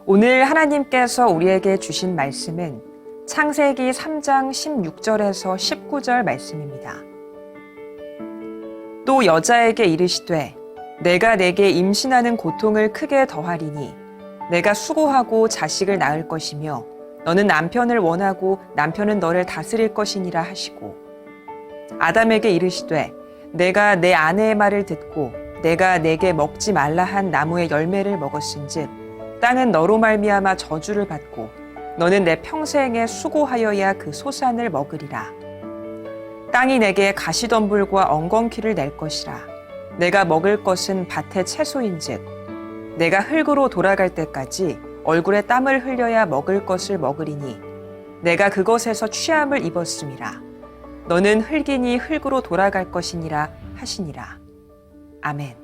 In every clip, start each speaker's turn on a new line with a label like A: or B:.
A: 오늘 하나님께서 우리에게 주신 말씀은 창세기 3장 16절에서 19절 말씀입니다. 또 여자에게 이르시되 내가 내게 임신하는 고통을 크게 더하리니 내가 수고하고 자식을 낳을 것이며 너는 남편을 원하고 남편은 너를 다스릴 것이니라 하시고 아담에게 이르시되 내가 내 아내의 말을 듣고 내가 내게 먹지 말라 한 나무의 열매를 먹었은즉 땅은 너로 말미암아 저주를 받고 너는 내 평생에 수고하여야 그 소산을 먹으리라. 땅이 내게 가시덤불과 엉겅퀴를 낼 것이라. 내가 먹을 것은 밭의 채소인즉 내가 흙으로 돌아갈 때까지 얼굴에 땀을 흘려야 먹을 것을 먹으리니 내가 그것에서 취함을 입었음이라. 너는 흙이니 흙으로 돌아갈 것이니라 하시니라. 아멘.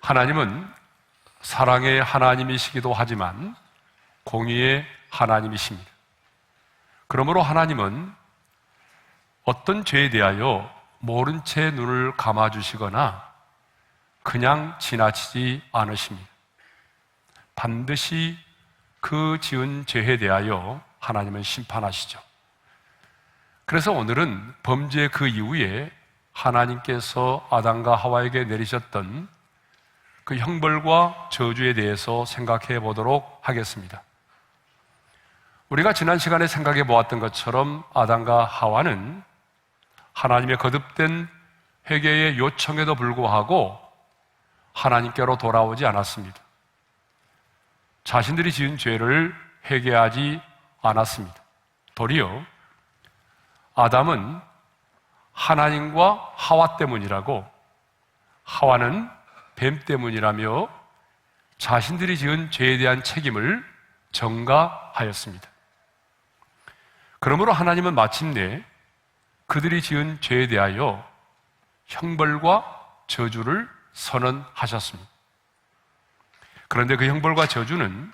B: 하나님은 사랑의 하나님이시기도 하지만 공의의 하나님이십니다. 그러므로 하나님은 어떤 죄에 대하여 모른 채 눈을 감아주시거나 그냥 지나치지 않으십니다. 반드시 그 지은 죄에 대하여 하나님은 심판하시죠. 그래서 오늘은 범죄 그 이후에 하나님께서 아담과 하와에게 내리셨던 그 형벌과 저주에 대해서 생각해 보도록 하겠습니다. 우리가 지난 시간에 생각해 보았던 것처럼 아담과 하와는 하나님의 거듭된 회개의 요청에도 불구하고 하나님께로 돌아오지 않았습니다. 자신들이 지은 죄를 회개하지 않았습니다. 도리어 아담은 하나님과 하와 때문이라고, 하와는 뱀 때문이라며 자신들이 지은 죄에 대한 책임을 전가하였습니다. 그러므로 하나님은 마침내 그들이 지은 죄에 대하여 형벌과 저주를 선언하셨습니다. 그런데 그 형벌과 저주는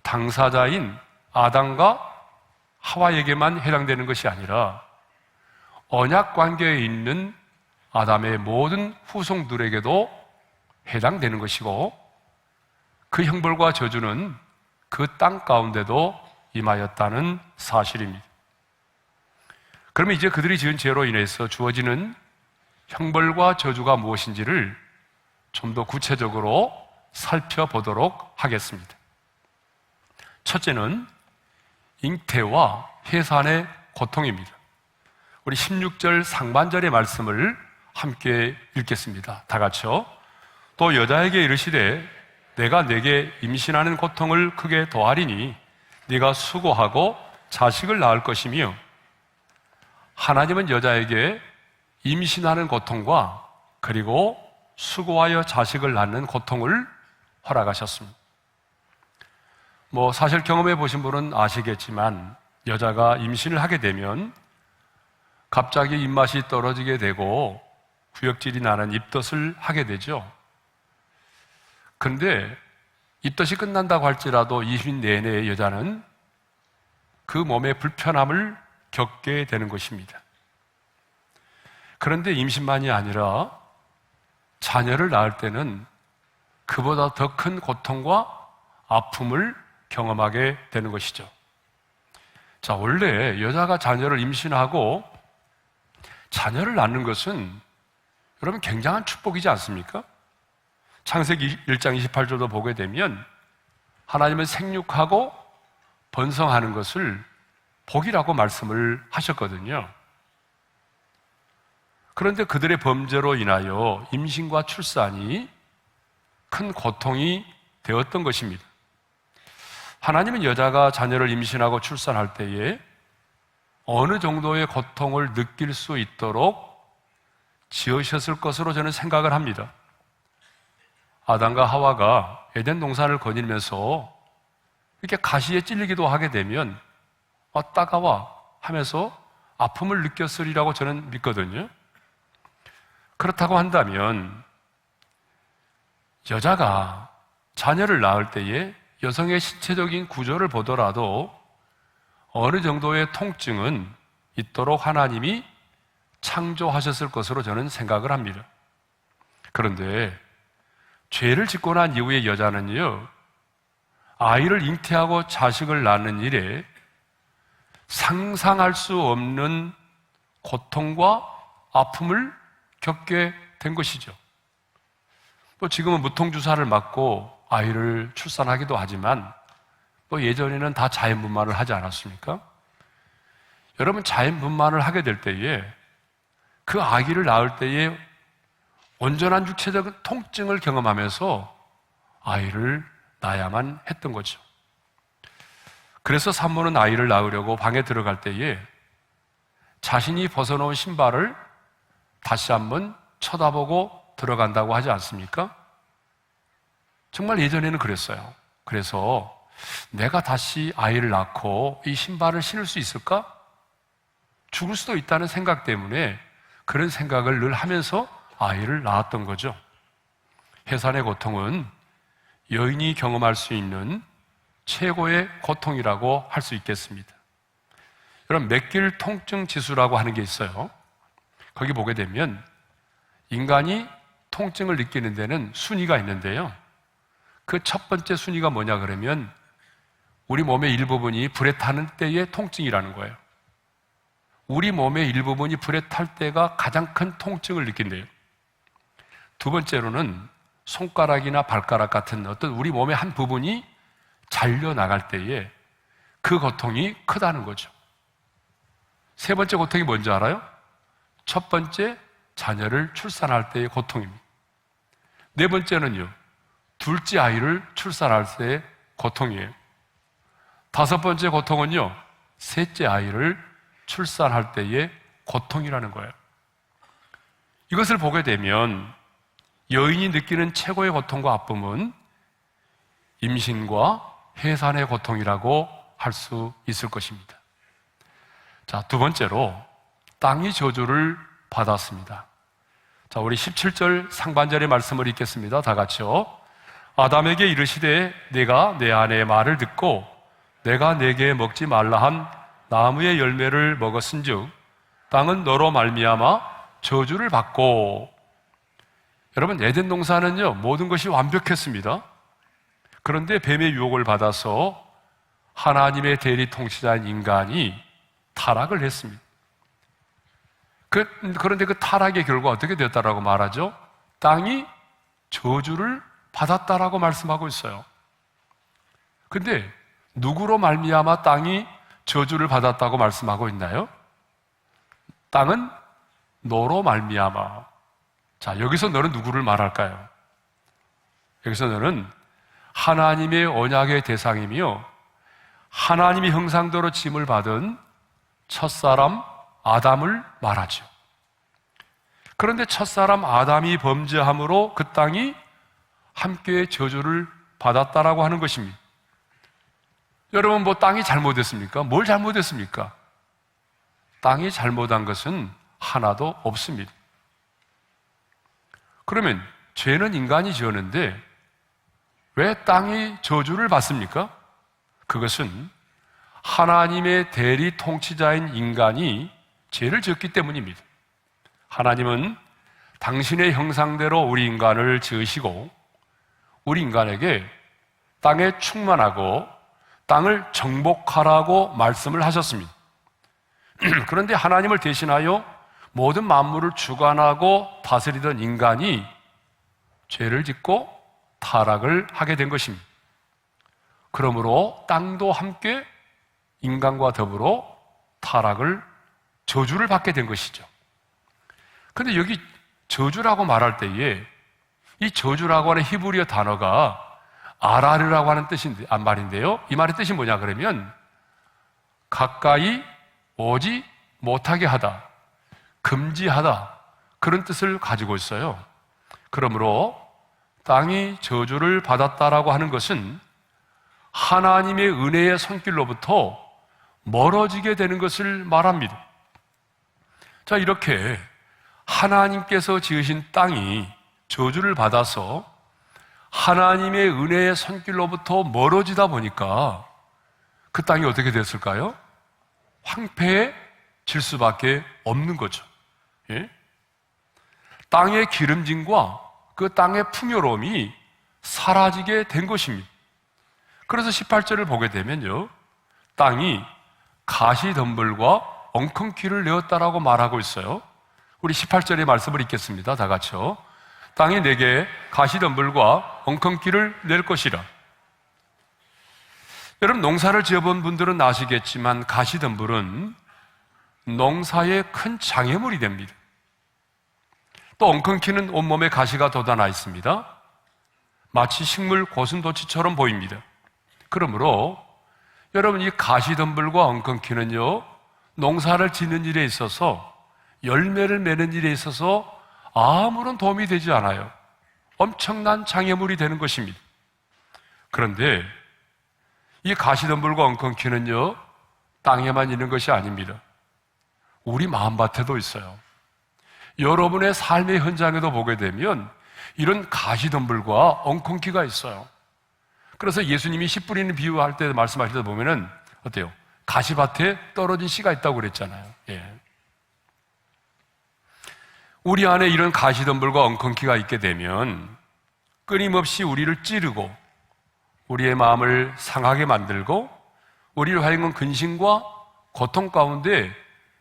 B: 당사자인 아담과 하와에게만 해당되는 것이 아니라 언약 관계에 있는 아담의 모든 후손들에게도 해당되는 것이고, 그 형벌과 저주는 그 땅 가운데도 임하였다는 사실입니다. 그러면 이제 그들이 지은 죄로 인해서 주어지는 형벌과 저주가 무엇인지를 좀 더 구체적으로 살펴보도록 하겠습니다. 첫째는 잉태와 해산의 고통입니다. 우리 16절 상반절의 말씀을 함께 읽겠습니다. 다 같이요. 또 여자에게 이르시되 내가 내게 임신하는 고통을 크게 더하리니 네가 수고하고 자식을 낳을 것이며, 하나님은 여자에게 임신하는 고통과 그리고 수고하여 자식을 낳는 고통을 허락하셨습니다. 사실 경험해 보신 분은 아시겠지만 여자가 임신을 하게 되면 갑자기 입맛이 떨어지게 되고 구역질이 나는 입덧을 하게 되죠. 그런데 입덧이 끝난다고 할지라도 임신 내내 여자는 그 몸의 불편함을 겪게 되는 것입니다. 그런데 임신만이 아니라 자녀를 낳을 때는 그보다 더 큰 고통과 아픔을 경험하게 되는 것이죠. 자, 원래 여자가 자녀를 임신하고 자녀를 낳는 것은 여러분 굉장한 축복이지 않습니까? 창세기 1장 28절도 보게 되면 하나님은 생육하고 번성하는 것을 복이라고 말씀을 하셨거든요. 그런데 그들의 범죄로 인하여 임신과 출산이 큰 고통이 되었던 것입니다. 하나님은 여자가 자녀를 임신하고 출산할 때에 어느 정도의 고통을 느낄 수 있도록 지으셨을 것으로 저는 생각을 합니다. 아담과 하와가 에덴 동산을 거닐면서 이렇게 가시에 찔리기도 하게 되면 따가워 하면서 아픔을 느꼈으리라고 저는 믿거든요. 그렇다고 한다면 여자가 자녀를 낳을 때에 여성의 신체적인 구조를 보더라도 어느 정도의 통증은 있도록 하나님이 창조하셨을 것으로 저는 생각을 합니다. 그런데 죄를 짓고 난 이후에 여자는요, 아이를 잉태하고 자식을 낳는 일에 상상할 수 없는 고통과 아픔을 겪게 된 것이죠. 또 지금은 무통주사를 맞고 아이를 출산하기도 하지만 또 예전에는 다 자연분만을 하지 않았습니까? 여러분, 자연분만을 하게 될 때에 그 아기를 낳을 때에 온전한 육체적 통증을 경험하면서 아이를 낳아야만 했던 거죠. 그래서 산모는 아이를 낳으려고 방에 들어갈 때에 자신이 벗어놓은 신발을 다시 한번 쳐다보고 들어간다고 하지 않습니까? 정말 예전에는 그랬어요. 그래서 내가 다시 아이를 낳고 이 신발을 신을 수 있을까? 죽을 수도 있다는 생각 때문에 그런 생각을 늘 하면서 아이를 낳았던 거죠. 해산의 고통은 여인이 경험할 수 있는 최고의 고통이라고 할 수 있겠습니다. 여러분, 맥길 통증 지수라고 하는 게 있어요. 거기 보게 되면 인간이 통증을 느끼는 데는 순위가 있는데요. 그 첫 번째 순위가 뭐냐 그러면 우리 몸의 일부분이 불에 타는 때의 통증이라는 거예요. 우리 몸의 일부분이 불에 탈 때가 가장 큰 통증을 느낀대요. 두 번째로는 손가락이나 발가락 같은 어떤 우리 몸의 한 부분이 잘려나갈 때에 그 고통이 크다는 거죠. 세 번째 고통이 뭔지 알아요? 첫 번째, 자녀를 출산할 때의 고통입니다. 네 번째는요, 둘째 아이를 출산할 때의 고통이에요. 다섯 번째 고통은요, 셋째 아이를 출산할 때의 고통이라는 거예요. 이것을 보게 되면 여인이 느끼는 최고의 고통과 아픔은 임신과 해산의 고통이라고 할 수 있을 것입니다. 자, 두 번째로 땅이 저주를 받았습니다. 자, 우리 17절 상반절의 말씀을 읽겠습니다. 다 같이요. 아담에게 이르시되 내가 내 아내의 말을 듣고 내가 내게 먹지 말라 한 나무의 열매를 먹었은즉 땅은 너로 말미암아 저주를 받고. 여러분, 에덴 동산은요 모든 것이 완벽했습니다. 그런데 뱀의 유혹을 받아서 하나님의 대리 통치자인 인간이 타락을 했습니다. 그런데 그 타락의 결과 어떻게 됐다라고 말하죠? 땅이 저주를 받았다라고 말씀하고 있어요. 근데 누구로 말미암아 땅이 저주를 받았다고 말씀하고 있나요? 땅은 너로 말미암아. 자, 여기서 너는 누구를 말할까요? 여기서 너는 하나님의 언약의 대상이며 하나님의 형상대로 지음을 받은 첫사람 아담을 말하죠. 그런데 첫사람 아담이 범죄함으로 그 땅이 함께 저주를 받았다라고 하는 것입니다. 여러분, 뭐 땅이 잘못했습니까? 뭘 잘못했습니까? 땅이 잘못한 것은 하나도 없습니다. 그러면 죄는 인간이 지었는데 왜 땅이 저주를 받습니까? 그것은 하나님의 대리 통치자인 인간이 죄를 지었기 때문입니다. 하나님은 당신의 형상대로 우리 인간을 지으시고 우리 인간에게 땅에 충만하고 땅을 정복하라고 말씀을 하셨습니다. 그런데 하나님을 대신하여 모든 만물을 주관하고 다스리던 인간이 죄를 짓고 타락을 하게 된 것입니다. 그러므로 땅도 함께 인간과 더불어 타락을, 저주를 받게 된 것이죠. 그런데 여기 저주라고 말할 때에 이 저주라고 하는 히브리어 단어가 아라르라고 하는 말인데요. 이 말의 뜻이 뭐냐 그러면 가까이 오지 못하게 하다, 금지하다, 그런 뜻을 가지고 있어요. 그러므로 땅이 저주를 받았다라고 하는 것은 하나님의 은혜의 손길로부터 멀어지게 되는 것을 말합니다. 자, 이렇게 하나님께서 지으신 땅이 저주를 받아서 하나님의 은혜의 손길로부터 멀어지다 보니까 그 땅이 어떻게 됐을까요? 황폐해질 수밖에 없는 거죠. 예? 땅의 기름짐과 그 땅의 풍요로움이 사라지게 된 것입니다. 그래서 18절을 보게 되면요, 땅이 가시덤불과 엉겅퀴를 내었다라고 말하고 있어요. 우리 18절의 말씀을 읽겠습니다. 다 같이요. 땅이 내게 가시덤불과 엉겅퀴를 낼 것이라. 여러분, 농사를 지어본 분들은 아시겠지만 가시덤불은 농사의 큰 장애물이 됩니다. 또 엉겅퀴는 온몸에 가시가 돋아나 있습니다. 마치 식물 고슴도치처럼 보입니다. 그러므로 여러분, 이 가시덤불과 엉겅퀴는요, 농사를 짓는 일에 있어서, 열매를 맺는 일에 있어서 아무런 도움이 되지 않아요. 엄청난 장애물이 되는 것입니다. 그런데 이 가시덤불과 엉겅퀴는요, 땅에만 있는 것이 아닙니다. 우리 마음밭에도 있어요. 여러분의 삶의 현장에도 보게 되면 이런 가시덤불과 엉겅퀴가 있어요. 그래서 예수님이 씨 뿌리는 비유할 때 말씀하실 때 보면은 어때요? 가시밭에 떨어진 씨가 있다고 그랬잖아요. 예. 우리 안에 이런 가시덤불과 엉겅퀴가 있게 되면 끊임없이 우리를 찌르고 우리의 마음을 상하게 만들고 우리를 하여금 근심과 고통 가운데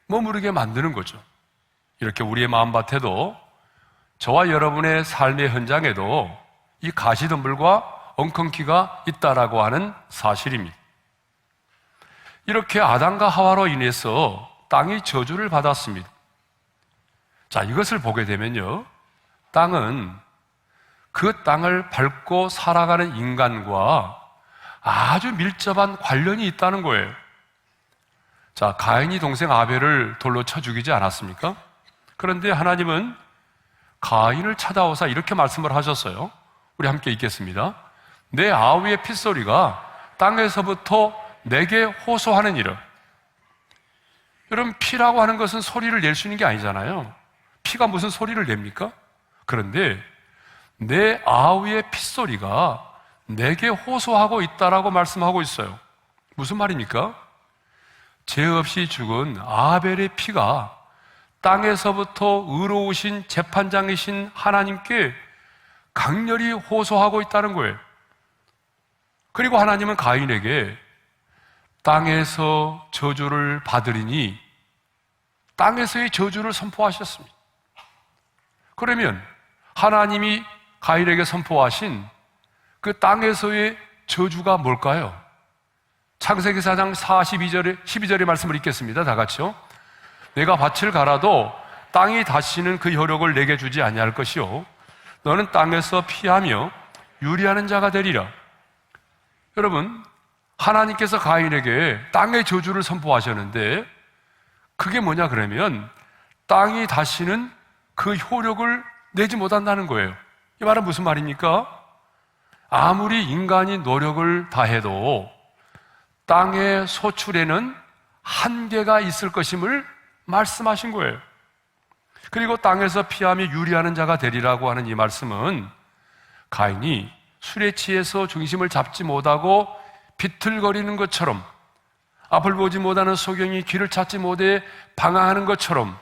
B: 머무르게 만드는 거죠. 이렇게 우리의 마음밭에도, 저와 여러분의 삶의 현장에도 이 가시덤불과 엉겅퀴가 있다라고 하는 사실입니다. 이렇게 아담과 하와로 인해서 땅이 저주를 받았습니다. 자, 이것을 보게 되면요, 땅은 그 땅을 밟고 살아가는 인간과 아주 밀접한 관련이 있다는 거예요. 자, 가인이 동생 아벨을 돌로 쳐 죽이지 않았습니까? 그런데 하나님은 가인을 찾아오사 이렇게 말씀을 하셨어요. 우리 함께 읽겠습니다. 내 아우의 핏소리가 땅에서부터 내게 호소하느니라. 여러분, 피라고 하는 것은 소리를 낼 수 있는 게 아니잖아요. 피가 무슨 소리를 냅니까? 그런데 내 아우의 핏소리가 내게 호소하고 있다라고 말씀하고 있어요. 무슨 말입니까? 죄 없이 죽은 아벨의 피가 땅에서부터 의로우신 재판장이신 하나님께 강렬히 호소하고 있다는 거예요. 그리고 하나님은 가인에게 땅에서 저주를 받으리니 땅에서의 저주를 선포하셨습니다. 그러면 하나님이 가인에게 선포하신 그 땅에서의 저주가 뭘까요? 창세기 4장 12절의 말씀을 읽겠습니다. 다 같이요. 내가 밭을 갈아도 땅이 다시는 그 효력을 내게 주지 아니할 것이요 너는 땅에서 피하며 유리하는 자가 되리라. 여러분, 하나님께서 가인에게 땅의 저주를 선포하셨는데 그게 뭐냐 그러면 땅이 다시는 그 효력을 내지 못한다는 거예요. 이 말은 무슨 말입니까? 아무리 인간이 노력을 다해도 땅의 소출에는 한계가 있을 것임을 말씀하신 거예요. 그리고 땅에서 피하며 유리하는 자가 되리라고 하는 이 말씀은 가인이 술에 취해서 중심을 잡지 못하고 비틀거리는 것처럼, 앞을 보지 못하는 소경이 길을 찾지 못해 방황하는 것처럼,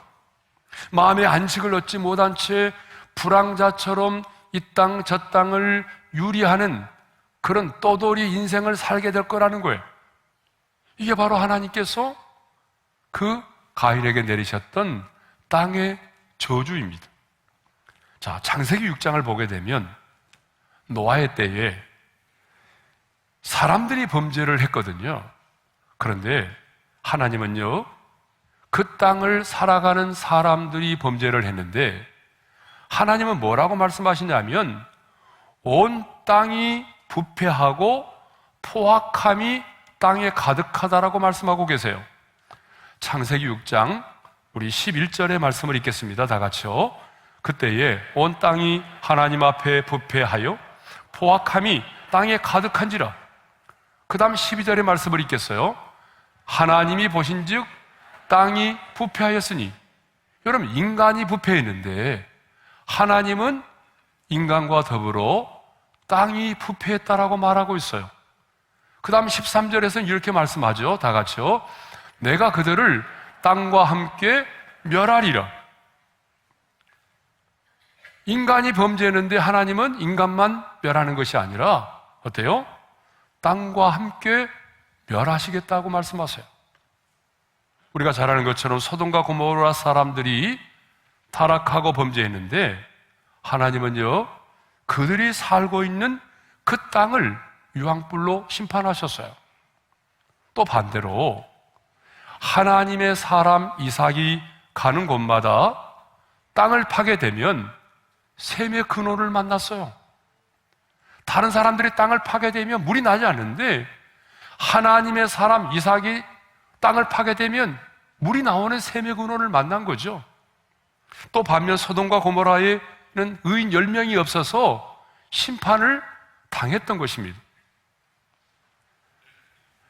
B: 마음의 안식을 얻지 못한 채 불황자처럼 이 땅 저 땅을 유리하는 그런 떠돌이 인생을 살게 될 거라는 거예요. 이게 바로 하나님께서 그 가인에게 내리셨던 땅의 저주입니다. 자, 창세기 6장을 보게 되면 노아의 때에 사람들이 범죄를 했거든요. 그런데 하나님은요, 그 땅을 살아가는 사람들이 범죄를 했는데 하나님은 뭐라고 말씀하시냐면 온 땅이 부패하고 포악함이 땅에 가득하다라고 말씀하고 계세요. 창세기 6장 우리 11절의 말씀을 읽겠습니다. 다 같이요. 그때에 온 땅이 하나님 앞에 부패하여 포악함이 땅에 가득한지라. 그 다음 12절의 말씀을 읽겠어요. 하나님이 보신즉 땅이 부패하였으니. 여러분, 인간이 부패했는데 하나님은 인간과 더불어 땅이 부패했다라고 말하고 있어요. 그 다음 13절에서는 이렇게 말씀하죠. 다 같이요. 내가 그들을 땅과 함께 멸하리라. 인간이 범죄했는데 하나님은 인간만 멸하는 것이 아니라 어때요? 땅과 함께 멸하시겠다고 말씀하세요. 우리가 잘 아는 것처럼 소돔과 고모라 사람들이 타락하고 범죄했는데 하나님은요, 그들이 살고 있는 그 땅을 유황불로 심판하셨어요. 또 반대로 하나님의 사람 이삭이 가는 곳마다 땅을 파게 되면 샘의 근원을 만났어요. 다른 사람들이 땅을 파게 되면 물이 나지 않는데 하나님의 사람 이삭이 땅을 파게 되면 물이 나오는 샘의 근원을 만난 거죠. 또 반면 소돔과 고모라에는 의인 10명이 없어서 심판을 당했던 것입니다.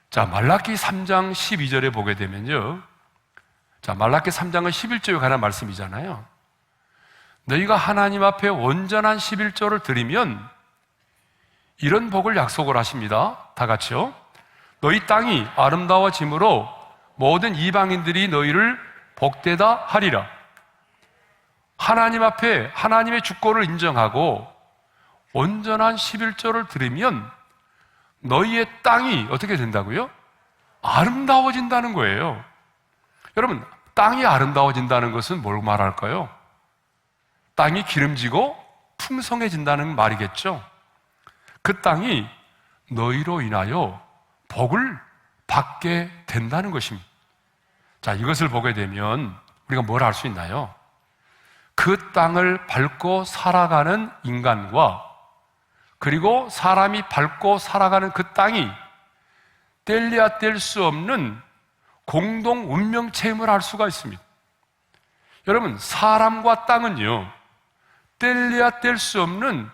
B: 자, 말라기 3장 12절에 보게 되면요, 자, 말라기 3장은 11조에 관한 말씀이잖아요. 너희가 하나님 앞에 온전한 11조를 드리면 이런 복을 약속을 하십니다. 다 같이요. 너희 땅이 아름다워짐으로 모든 이방인들이 너희를 복되다 하리라. 하나님 앞에 하나님의 주권을 인정하고 온전한 11조를 드리면 너희의 땅이 어떻게 된다고요? 아름다워진다는 거예요. 여러분, 땅이 아름다워진다는 것은 뭘 말할까요? 땅이 기름지고 풍성해진다는 말이겠죠. 그 땅이 너희로 인하여 복을 받게 된다는 것입니다. 자, 이것을 보게 되면 우리가 뭘 알 수 있나요? 그 땅을 밟고 살아가는 인간과 그리고 사람이 밟고 살아가는 그 땅이 뗄래야 뗄 수 없는 공동 운명체임을 알 수가 있습니다. 여러분, 사람과 땅은요, 뗄래야 뗄 수 없는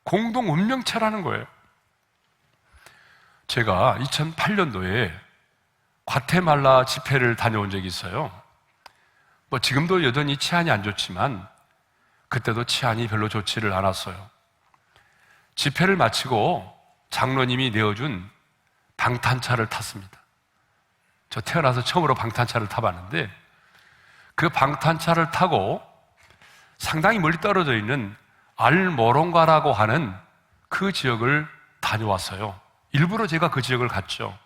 B: 공동 운명체라는 거예요. 제가 2008년도에 과테말라 집회를 다녀온 적이 있어요. 뭐 지금도 여전히 치안이 안 좋지만 그때도 치안이 별로 좋지를 않았어요. 집회를 마치고 장로님이 내어준 방탄차를 탔습니다. 저 태어나서 처음으로 방탄차를 타봤는데 그 방탄차를 타고 상당히 멀리 떨어져 있는 알모롱가라고 하는 그 지역을 다녀왔어요. 일부러 제가 그 지역을 갔죠.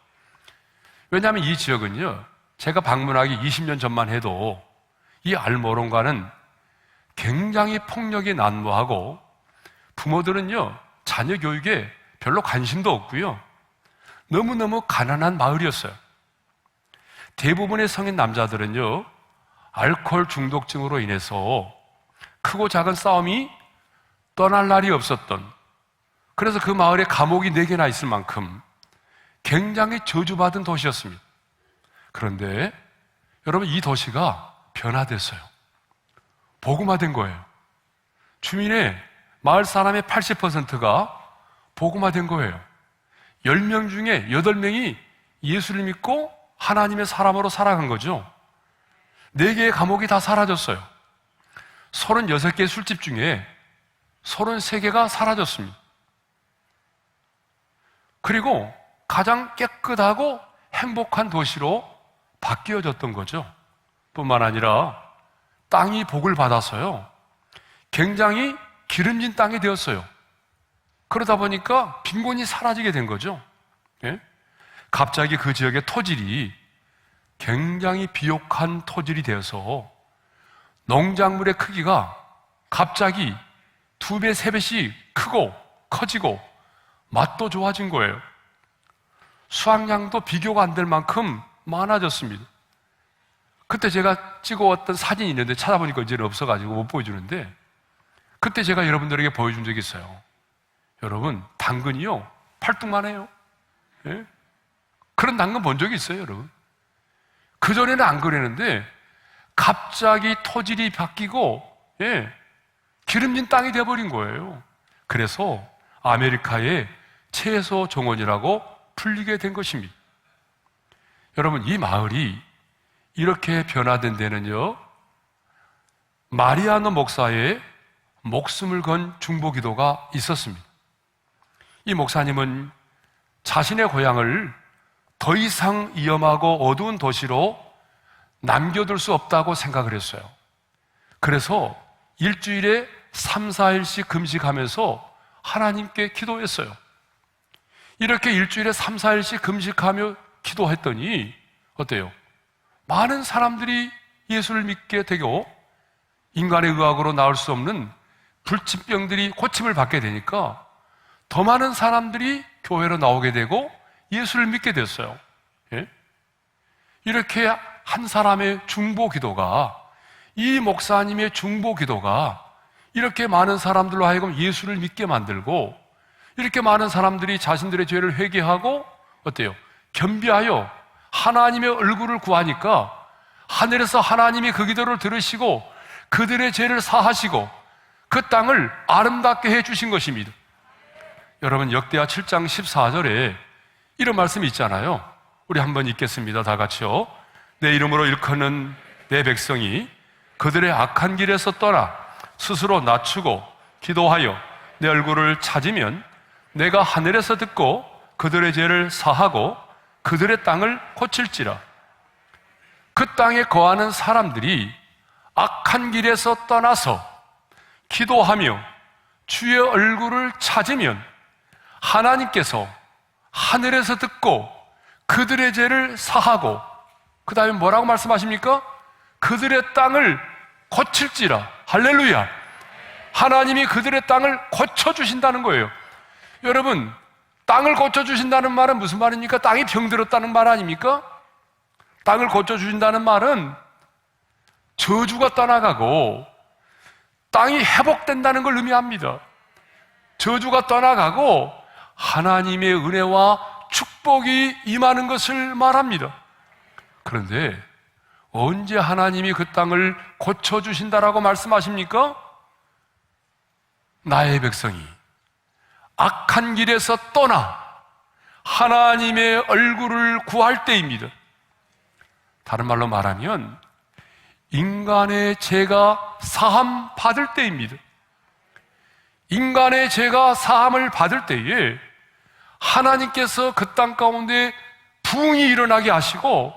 B: 왜냐하면 이 지역은요, 제가 방문하기 20년 전만 해도 이 알모롱가는 굉장히 폭력이 난무하고 부모들은요, 자녀 교육에 별로 관심도 없고요, 너무너무 가난한 마을이었어요. 대부분의 성인 남자들은요, 알코올 중독증으로 인해서 크고 작은 싸움이 떠날 날이 없었던, 그래서 그 마을에 감옥이 4개나 있을 만큼 굉장히 저주받은 도시였습니다. 그런데 여러분, 이 도시가 변화됐어요. 복음화된 거예요. 주민의 마을 사람의 80%가 복음화된 거예요. 10명 중에 8명이 예수를 믿고 하나님의 사람으로 살아간 거죠. 4개의 감옥이 다 사라졌어요. 36개 술집 중에 33개가 사라졌습니다. 그리고 가장 깨끗하고 행복한 도시로 바뀌어졌던 거죠. 뿐만 아니라 땅이 복을 받아서요, 굉장히 기름진 땅이 되었어요. 그러다 보니까 빈곤이 사라지게 된 거죠. 예? 갑자기 그 지역의 토질이 굉장히 비옥한 토질이 되어서 농작물의 크기가 갑자기 2배, 3배씩 크고 커지고 맛도 좋아진 거예요. 수확량도 비교가 안 될 만큼 많아졌습니다. 그때 제가 찍어왔던 사진이 있는데 찾아보니까 이제는 없어가지고 못 보여주는데, 그때 제가 여러분들에게 보여준 적이 있어요. 여러분, 당근이요, 팔뚝만 해요. 예? 그런 당근 본 적이 있어요, 여러분? 그전에는 안 그랬는데 갑자기 토질이 바뀌고, 예, 기름진 땅이 되어버린 거예요. 그래서 아메리카의 채소 정원이라고 불리게 된 것입니다. 여러분, 이 마을이 이렇게 변화된 데는요, 마리아노 목사의 목숨을 건 중보기도가 있었습니다. 이 목사님은 자신의 고향을 더 이상 위험하고 어두운 도시로 남겨둘 수 없다고 생각을 했어요. 그래서 일주일에 3, 4일씩 금식하면서 하나님께 기도했어요. 이렇게 일주일에 3, 4일씩 금식하며 기도했더니 어때요? 많은 사람들이 예수를 믿게 되고 인간의 의학으로 나을 수 없는 불치병들이 고침을 받게 되니까 더 많은 사람들이 교회로 나오게 되고 예수를 믿게 됐어요. 예? 이렇게 한 사람의 중보 기도가, 이 목사님의 중보 기도가 이렇게 많은 사람들로 하여금 예수를 믿게 만들고, 이렇게 많은 사람들이 자신들의 죄를 회개하고 어때요? 겸비하여 하나님의 얼굴을 구하니까 하늘에서 하나님이 그 기도를 들으시고 그들의 죄를 사하시고 그 땅을 아름답게 해주신 것입니다. 여러분, 역대하 7장 14절에 이런 말씀이 있잖아요. 우리 한번 읽겠습니다. 다 같이요. 내 이름으로 일컫는 내 백성이 그들의 악한 길에서 떠나 스스로 낮추고 기도하여 내 얼굴을 찾으면 내가 하늘에서 듣고 그들의 죄를 사하고 그들의 땅을 고칠지라. 그 땅에 거하는 사람들이 악한 길에서 떠나서 기도하며 주의 얼굴을 찾으면 하나님께서 하늘에서 듣고 그들의 죄를 사하고, 그 다음에 뭐라고 말씀하십니까? 그들의 땅을 고칠지라. 할렐루야. 하나님이 그들의 땅을 고쳐주신다는 거예요. 여러분, 땅을 고쳐주신다는 말은 무슨 말입니까? 땅이 병들었다는 말 아닙니까? 땅을 고쳐주신다는 말은 저주가 떠나가고 땅이 회복된다는 걸 의미합니다. 저주가 떠나가고 하나님의 은혜와 축복이 임하는 것을 말합니다. 그런데 언제 하나님이 그 땅을 고쳐주신다라고 말씀하십니까? 나의 백성이 악한 길에서 떠나 하나님의 얼굴을 구할 때입니다. 다른 말로 말하면 인간의 죄가 사함 받을 때입니다. 인간의 죄가 사함을 받을 때에 하나님께서 그 땅 가운데 부흥이 일어나게 하시고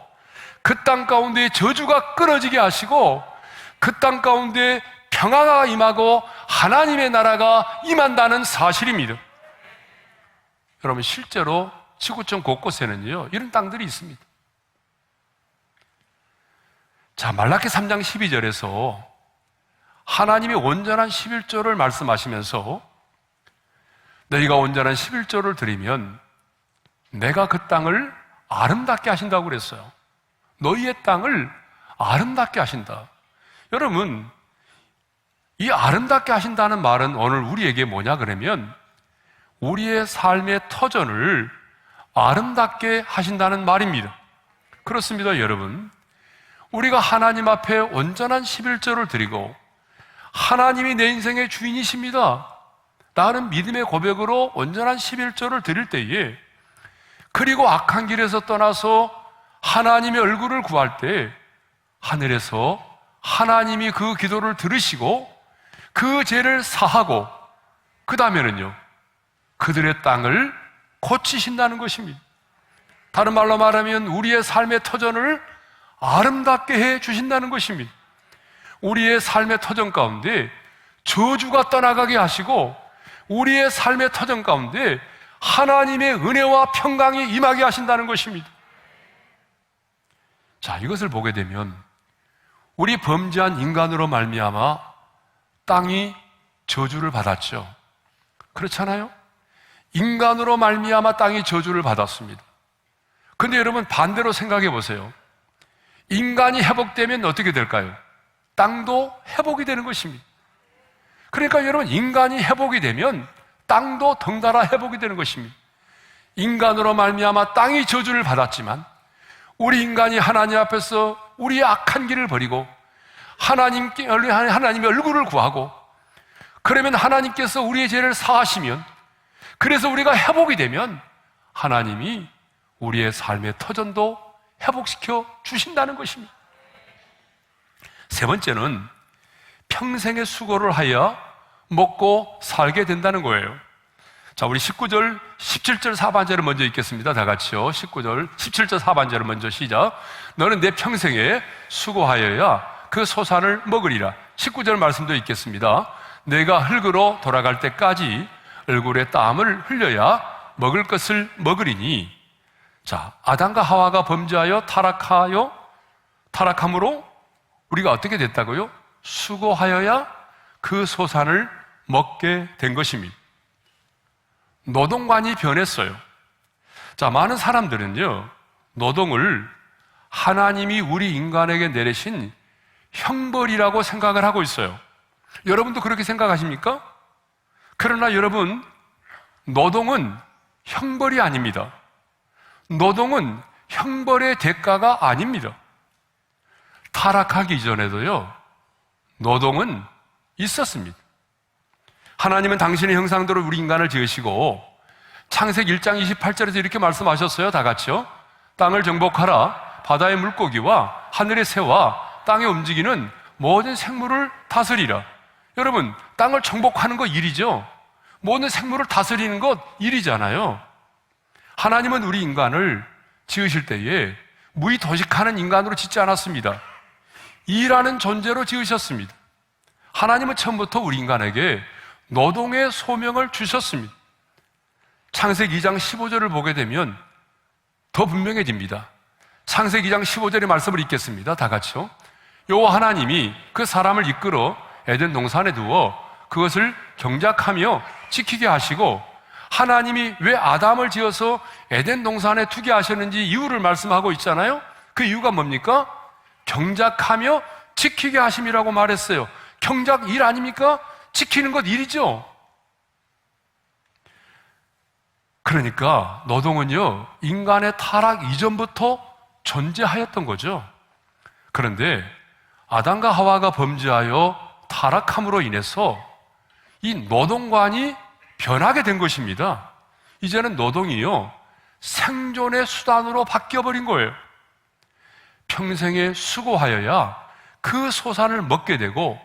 B: 그 땅 가운데 저주가 끊어지게 하시고 그 땅 가운데 평화가 임하고 하나님의 나라가 임한다는 사실입니다. 여러분, 실제로 지구촌 곳곳에는요 이런 땅들이 있습니다. 자, 말라기 3장 12절에서 하나님이 온전한 11조를 말씀하시면서 너희가 온전한 11조를 드리면 내가 그 땅을 아름답게 하신다고 그랬어요. 너희의 땅을 아름답게 하신다. 여러분, 이 아름답게 하신다는 말은 오늘 우리에게 뭐냐 그러면 우리의 삶의 터전을 아름답게 하신다는 말입니다. 그렇습니다, 여러분. 우리가 하나님 앞에 온전한 11조를 드리고 하나님이 내 인생의 주인이십니다, 나는 믿음의 고백으로 온전한 11조를 드릴 때에, 그리고 악한 길에서 떠나서 하나님의 얼굴을 구할 때 하늘에서 하나님이 그 기도를 들으시고 그 죄를 사하고 그 다음에는요 그들의 땅을 고치신다는 것입니다. 다른 말로 말하면 우리의 삶의 터전을 아름답게 해 주신다는 것입니다. 우리의 삶의 터전 가운데 저주가 떠나가게 하시고 우리의 삶의 터전 가운데 하나님의 은혜와 평강이 임하게 하신다는 것입니다. 자, 이것을 보게 되면 우리 범죄한 인간으로 말미암아 땅이 저주를 받았죠. 그렇잖아요? 인간으로 말미암아 땅이 저주를 받았습니다. 그런데 여러분, 반대로 생각해 보세요. 인간이 회복되면 어떻게 될까요? 땅도 회복이 되는 것입니다. 그러니까 여러분, 인간이 회복이 되면 땅도 덩달아 회복이 되는 것입니다. 인간으로 말미암아 땅이 저주를 받았지만 우리 인간이 하나님 앞에서 우리의 악한 길을 버리고 하나님의 얼굴을 구하고, 그러면 하나님께서 우리의 죄를 사하시면, 그래서 우리가 회복이 되면 하나님이 우리의 삶의 터전도 회복시켜 주신다는 것입니다. 세 번째는 평생의 수고를 하여 먹고 살게 된다는 거예요. 자, 우리 19절, 17절 하반절을 먼저 읽겠습니다. 다 같이요. 19절, 17절 하반절을 먼저 시작. 너는 내 평생에 수고하여야 그 소산을 먹으리라. 19절 말씀도 읽겠습니다. 내가 흙으로 돌아갈 때까지 얼굴에 땀을 흘려야 먹을 것을 먹으리니. 자, 아담과 하와가 범죄하여 타락함으로 우리가 어떻게 됐다고요? 수고하여야 그 소산을 먹게 된 것입니다. 노동관이 변했어요. 자, 많은 사람들은요, 노동을 하나님이 우리 인간에게 내리신 형벌이라고 생각을 하고 있어요. 여러분도 그렇게 생각하십니까? 그러나 여러분, 노동은 형벌이 아닙니다. 노동은 형벌의 대가가 아닙니다. 타락하기 이전에도요, 노동은 있었습니다. 하나님은 당신의 형상대로 우리 인간을 지으시고 창세기 1장 28절에서 이렇게 말씀하셨어요. 다 같이요. 땅을 정복하라. 바다의 물고기와 하늘의 새와 땅에 움직이는 모든 생물을 다스리라. 여러분, 땅을 정복하는 거 일이죠. 모든 생물을 다스리는 것 일이잖아요. 하나님은 우리 인간을 지으실 때에 무의도식하는 인간으로 짓지 않았습니다. 일하는 존재로 지으셨습니다. 하나님은 처음부터 우리 인간에게 노동의 소명을 주셨습니다. 창세기 2장 15절을 보게 되면 더 분명해집니다. 창세기 2장 15절의 말씀을 읽겠습니다. 다 같이요. 여호와 하나님이 그 사람을 이끌어 에덴 동산에 두어 그것을 경작하며 지키게 하시고, 하나님이 왜 아담을 지어서 에덴 동산에 두게 하셨는지 이유를 말씀하고 있잖아요. 그 이유가 뭡니까? 경작하며 지키게 하심이라고 말했어요. 경작 일 아닙니까? 지키는 것 일이죠. 그러니까 노동은요, 인간의 타락 이전부터 존재하였던 거죠. 그런데 아담과 하와가 범죄하여 타락함으로 인해서 이 노동관이 변하게 된 것입니다. 이제는 노동이요, 생존의 수단으로 바뀌어버린 거예요. 평생에 수고하여야 그 소산을 먹게 되고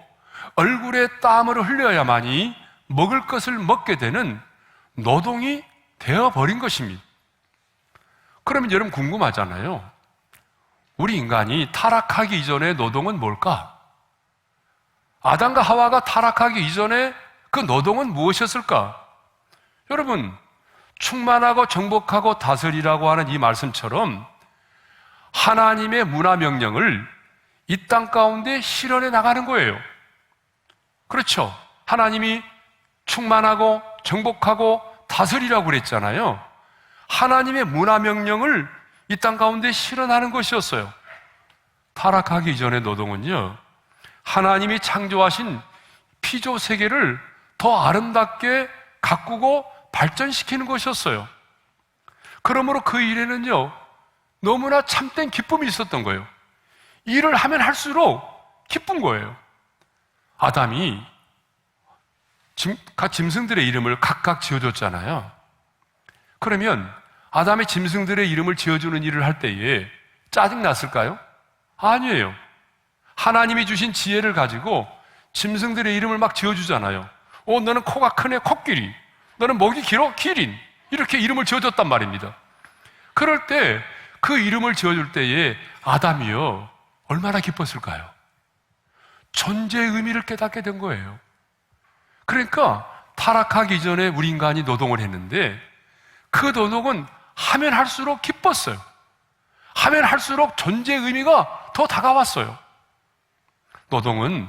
B: 얼굴에 땀을 흘려야만이 먹을 것을 먹게 되는 노동이 되어버린 것입니다. 그러면 여러분 궁금하잖아요. 우리 인간이 타락하기 이전의 노동은 뭘까? 아담과 하와가 타락하기 이전에 그 노동은 무엇이었을까? 여러분, 충만하고 정복하고 다스리라고 하는 이 말씀처럼 하나님의 문화 명령을 이 땅 가운데 실현해 나가는 거예요. 그렇죠. 하나님이 충만하고 정복하고 다스리라고 그랬잖아요. 하나님의 문화 명령을 이 땅 가운데 실현하는 것이었어요. 타락하기 이전의 노동은요, 하나님이 창조하신 피조 세계를 더 아름답게 가꾸고 발전시키는 것이었어요. 그러므로 그 일에는요, 너무나 참된 기쁨이 있었던 거예요. 일을 하면 할수록 기쁜 거예요. 아담이 짐승들의 이름을 각각 지어줬잖아요. 그러면 아담의 짐승들의 이름을 지어주는 일을 할 때에 짜증났을까요? 아니에요. 하나님이 주신 지혜를 가지고 짐승들의 이름을 막 지어주잖아요. 너는 코가 크네, 코끼리. 너는 목이 길어, 기린. 이렇게 이름을 지어줬단 말입니다. 그럴 때 그 이름을 지어줄 때에 아담이요, 얼마나 기뻤을까요? 존재의 의미를 깨닫게 된 거예요. 그러니까 타락하기 전에 우리 인간이 노동을 했는데 그 노동은 하면 할수록 기뻤어요. 하면 할수록 존재의 의미가 더 다가왔어요. 노동은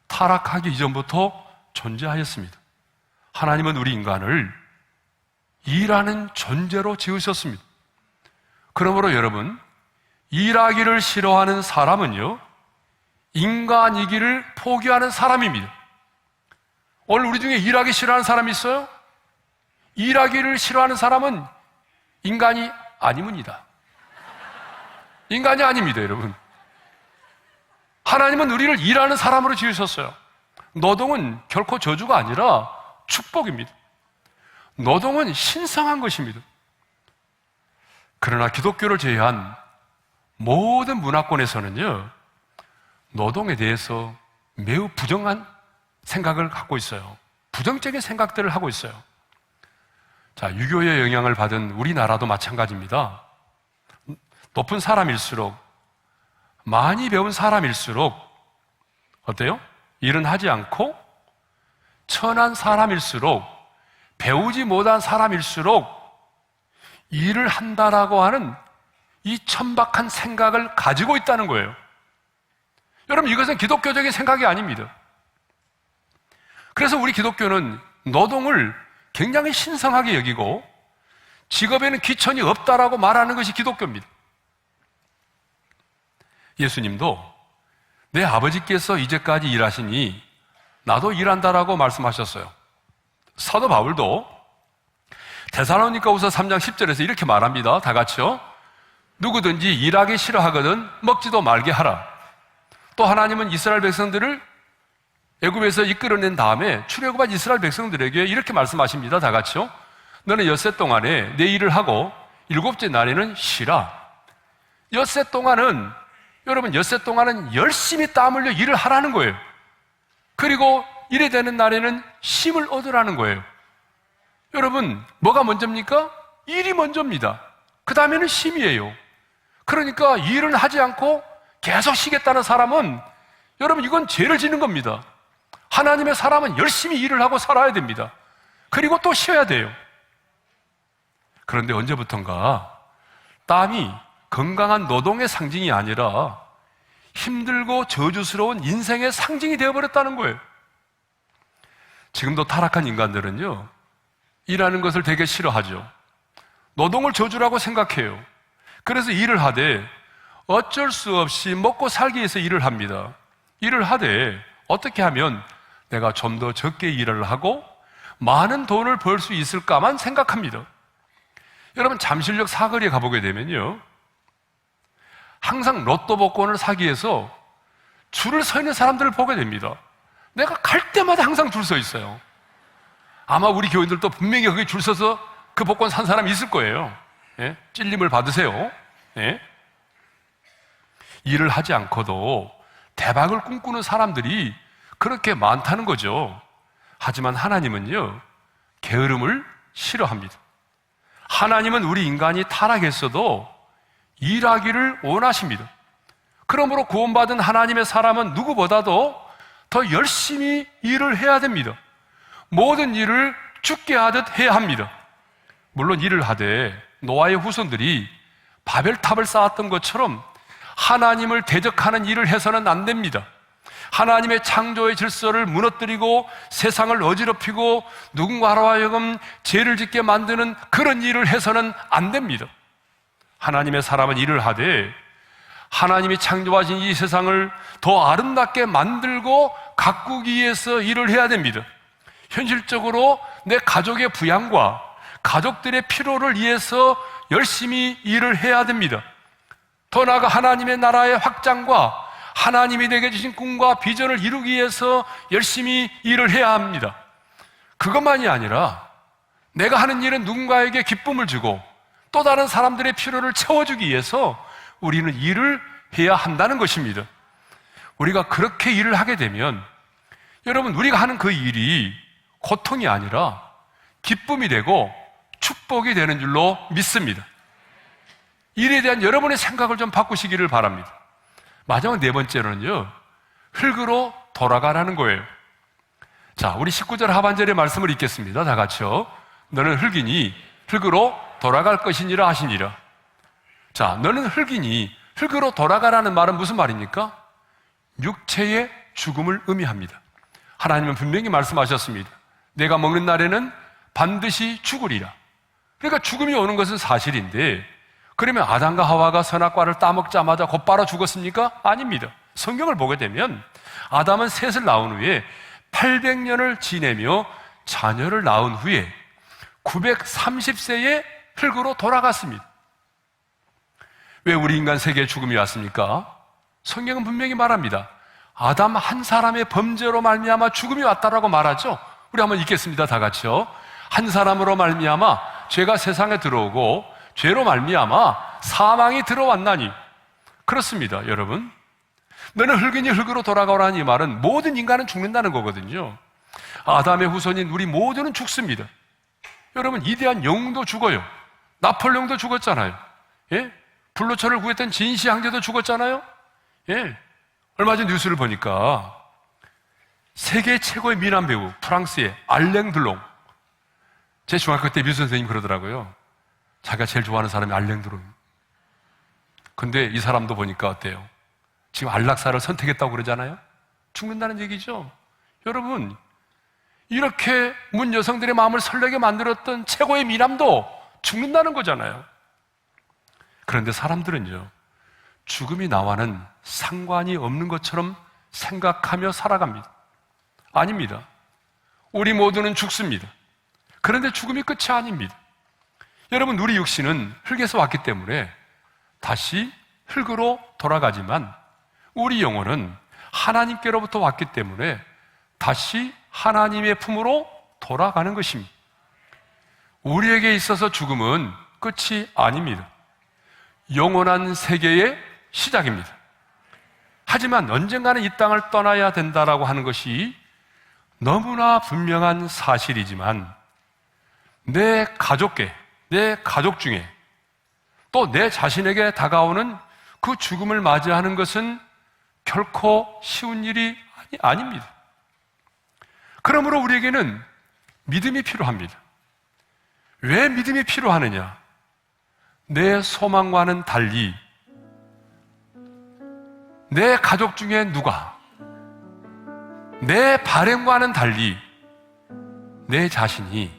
B: 타락하기 이전부터 존재하였습니다. 하나님은 우리 인간을 일하는 존재로 지으셨습니다. 그러므로 여러분, 일하기를 싫어하는 사람은요, 인간이기를 포기하는 사람입니다. 오늘 우리 중에 일하기 싫어하는 사람이 있어요? 일하기를 싫어하는 사람은 인간이 아니문이다. 인간이 아닙니다, 여러분. 하나님은 우리를 일하는 사람으로 지으셨어요. 노동은 결코 저주가 아니라 축복입니다. 노동은 신성한 것입니다. 그러나 기독교를 제외한 모든 문화권에서는요, 노동에 대해서 매우 부정한 생각을 갖고 있어요. 부정적인 생각들을 하고 있어요. 자, 유교의 영향을 받은 우리나라도 마찬가지입니다. 높은 사람일수록, 많이 배운 사람일수록 어때요? 일은 하지 않고 천한 사람일수록, 배우지 못한 사람일수록 일을 한다라고 하는 이 천박한 생각을 가지고 있다는 거예요. 여러분, 이것은 기독교적인 생각이 아닙니다. 그래서 우리 기독교는 노동을 굉장히 신성하게 여기고 직업에는 귀천이 없다라고 말하는 것이 기독교입니다. 예수님도 내 아버지께서 이제까지 일하시니 나도 일한다라고 말씀하셨어요. 사도 바울도 데살로니가후서 3장 10절에서 이렇게 말합니다. 다 같이요. 누구든지 일하기 싫어하거든 먹지도 말게 하라. 또 하나님은 이스라엘 백성들을 애굽에서 이끌어낸 다음에 출애굽한 이스라엘 백성들에게 이렇게 말씀하십니다. 다 같이요. 너는 엿새 동안에 내 일을 하고 일곱째 날에는 쉬라. 엿새 동안은, 여러분, 엿새 동안은 열심히 땀 흘려 일을 하라는 거예요. 그리고 일이 되는 날에는 쉼을 얻으라는 거예요. 여러분, 뭐가 먼저입니까? 일이 먼저입니다. 그 다음에는 쉼이에요. 그러니까 일은 하지 않고 계속 쉬겠다는 사람은, 여러분, 이건 죄를 지는 겁니다. 하나님의 사람은 열심히 일을 하고 살아야 됩니다. 그리고 또 쉬어야 돼요. 그런데 언제부턴가 땀이 건강한 노동의 상징이 아니라 힘들고 저주스러운 인생의 상징이 되어버렸다는 거예요. 지금도 타락한 인간들은요, 일하는 것을 되게 싫어하죠. 노동을 저주라고 생각해요. 그래서 일을 하되 어쩔 수 없이 먹고 살기 위해서 일을 합니다. 일을 하되 어떻게 하면 내가 좀 더 적게 일을 하고 많은 돈을 벌 수 있을까만 생각합니다. 여러분, 잠실역 사거리에 가보게 되면요, 항상 로또 복권을 사기 위해서 줄을 서 있는 사람들을 보게 됩니다. 내가 갈 때마다 항상 줄 서 있어요. 아마 우리 교인들도 분명히 거기 줄 서서 그 복권 산 사람이 있을 거예요. 예? 찔림을 받으세요. 예? 일을 하지 않고도 대박을 꿈꾸는 사람들이 그렇게 많다는 거죠. 하지만 하나님은요, 게으름을 싫어합니다. 하나님은 우리 인간이 타락했어도 일하기를 원하십니다. 그러므로 구원받은 하나님의 사람은 누구보다도 더 열심히 일을 해야 됩니다. 모든 일을 죽게 하듯 해야 합니다. 물론 일을 하되 노아의 후손들이 바벨탑을 쌓았던 것처럼 하나님을 대적하는 일을 해서는 안 됩니다. 하나님의 창조의 질서를 무너뜨리고 세상을 어지럽히고 누군가로 하여금 죄를 짓게 만드는 그런 일을 해서는 안 됩니다. 하나님의 사람은 일을 하되 하나님이 창조하신 이 세상을 더 아름답게 만들고 가꾸기 위해서 일을 해야 됩니다. 현실적으로 내 가족의 부양과 가족들의 필요를 위해서 열심히 일을 해야 됩니다. 더 나아가 하나님의 나라의 확장과 하나님이 내게 주신 꿈과 비전을 이루기 위해서 열심히 일을 해야 합니다. 그것만이 아니라 내가 하는 일은 누군가에게 기쁨을 주고 또 다른 사람들의 필요를 채워주기 위해서 우리는 일을 해야 한다는 것입니다. 우리가 그렇게 일을 하게 되면 여러분, 우리가 하는 그 일이 고통이 아니라 기쁨이 되고 축복이 되는 줄로 믿습니다. 일에 대한 여러분의 생각을 좀 바꾸시기를 바랍니다. 마지막 네 번째로는요, 흙으로 돌아가라는 거예요. 자, 우리 19절 하반절의 말씀을 읽겠습니다. 다 같이요. 너는 흙이니 흙으로 돌아갈 것이니라 하시니라. 자, 너는 흙이니 흙으로 돌아가라는 말은 무슨 말입니까? 육체의 죽음을 의미합니다. 하나님은 분명히 말씀하셨습니다. 내가 먹는 날에는 반드시 죽으리라. 그러니까 죽음이 오는 것은 사실인데, 그러면 아담과 하와가 선악과를 따먹자마자 곧바로 죽었습니까? 아닙니다. 성경을 보게 되면 아담은 셋을 낳은 후에 800년을 지내며 자녀를 낳은 후에 930세에 흙으로 돌아갔습니다. 왜 우리 인간 세계에 죽음이 왔습니까? 성경은 분명히 말합니다. 아담 한 사람의 범죄로 말미암아 죽음이 왔다라고 말하죠. 우리 한번 읽겠습니다. 다 같이요. 한 사람으로 말미암아 죄가 세상에 들어오고 죄로 말미암아 사망이 들어왔나니. 그렇습니다, 여러분. 너는 흙이니 흙으로 돌아가라는 이 말은 모든 인간은 죽는다는 거거든요. 아담의 후손인 우리 모두는 죽습니다. 여러분, 이대한 영웅도 죽어요. 나폴레옹도 죽었잖아요. 예? 불로초를 구했던 진시 황제도 죽었잖아요. 예. 얼마 전 뉴스를 보니까 세계 최고의 미남 배우 프랑스의 알랭 드롱. 제 중학교 때 미술 선생님이 그러더라고요. 자기가 제일 좋아하는 사람이 알랭 드롱. 근데 이 사람도 보니까 어때요? 지금 안락사를 선택했다고 그러잖아요. 죽는다는 얘기죠. 여러분, 이렇게 문 여성들의 마음을 설레게 만들었던 최고의 미남도 죽는다는 거잖아요. 그런데 사람들은요, 죽음이 나와는 상관이 없는 것처럼 생각하며 살아갑니다. 아닙니다. 우리 모두는 죽습니다. 그런데 죽음이 끝이 아닙니다. 여러분, 우리 육신은 흙에서 왔기 때문에 다시 흙으로 돌아가지만 우리 영혼은 하나님께로부터 왔기 때문에 다시 하나님의 품으로 돌아가는 것입니다. 우리에게 있어서 죽음은 끝이 아닙니다. 영원한 세계의 시작입니다. 하지만 언젠가는 이 땅을 떠나야 된다라고 하는 것이 너무나 분명한 사실이지만 내 가족께, 내 가족 중에 또 내 자신에게 다가오는 그 죽음을 맞이하는 것은 결코 쉬운 일이 아닙니다. 그러므로 우리에게는 믿음이 필요합니다. 왜 믿음이 필요하느냐? 내 소망과는 달리 내 가족 중에 누가, 내 바램과는 달리 내 자신이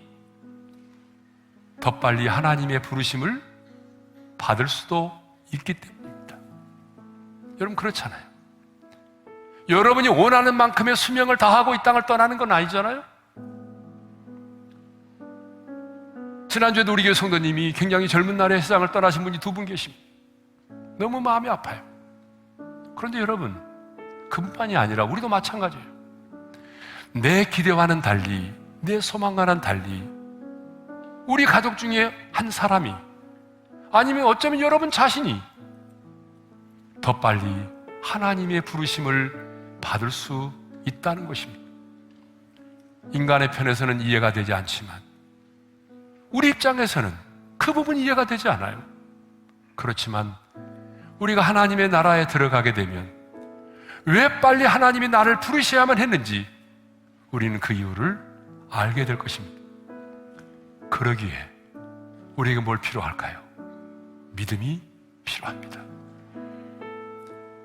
B: 더 빨리 하나님의 부르심을 받을 수도 있기 때문입니다. 여러분, 그렇잖아요. 여러분이 원하는 만큼의 수명을 다하고 이 땅을 떠나는 건 아니잖아요. 지난주에도 우리 교회 성도님이 굉장히 젊은 날에 세상을 떠나신 분이 2분 계십니다. 너무 마음이 아파요. 그런데 여러분, 그뿐만이 아니라 우리도 마찬가지예요. 내 기대와는 달리, 내 소망과는 달리 우리 가족 중에 한 사람이, 아니면 어쩌면 여러분 자신이 더 빨리 하나님의 부르심을 받을 수 있다는 것입니다. 인간의 편에서는 이해가 되지 않지만 우리 입장에서는 그 부분이 이해가 되지 않아요. 그렇지만 우리가 하나님의 나라에 들어가게 되면 왜 빨리 하나님이 나를 부르셔야만 했는지 우리는 그 이유를 알게 될 것입니다. 그러기에 우리에게 뭘 필요할까요? 믿음이 필요합니다.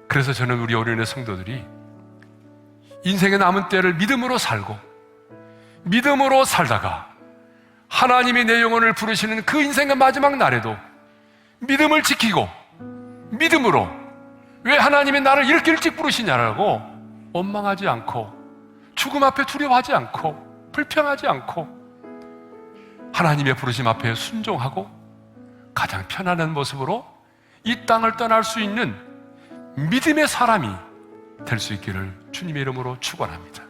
B: 그래서 저는 우리 어린애 성도들이 인생의 남은 때를 믿음으로 살고 믿음으로 살다가 하나님이 내 영혼을 부르시는 그 인생의 마지막 날에도 믿음을 지키고 믿음으로 왜 하나님이 나를 이렇게 일찍 부르시냐라고 원망하지 않고 죽음 앞에 두려워하지 않고 불평하지 않고 하나님의 부르심 앞에 순종하고 가장 편안한 모습으로 이 땅을 떠날 수 있는 믿음의 사람이 될 수 있기를 주님의 이름으로 축원합니다.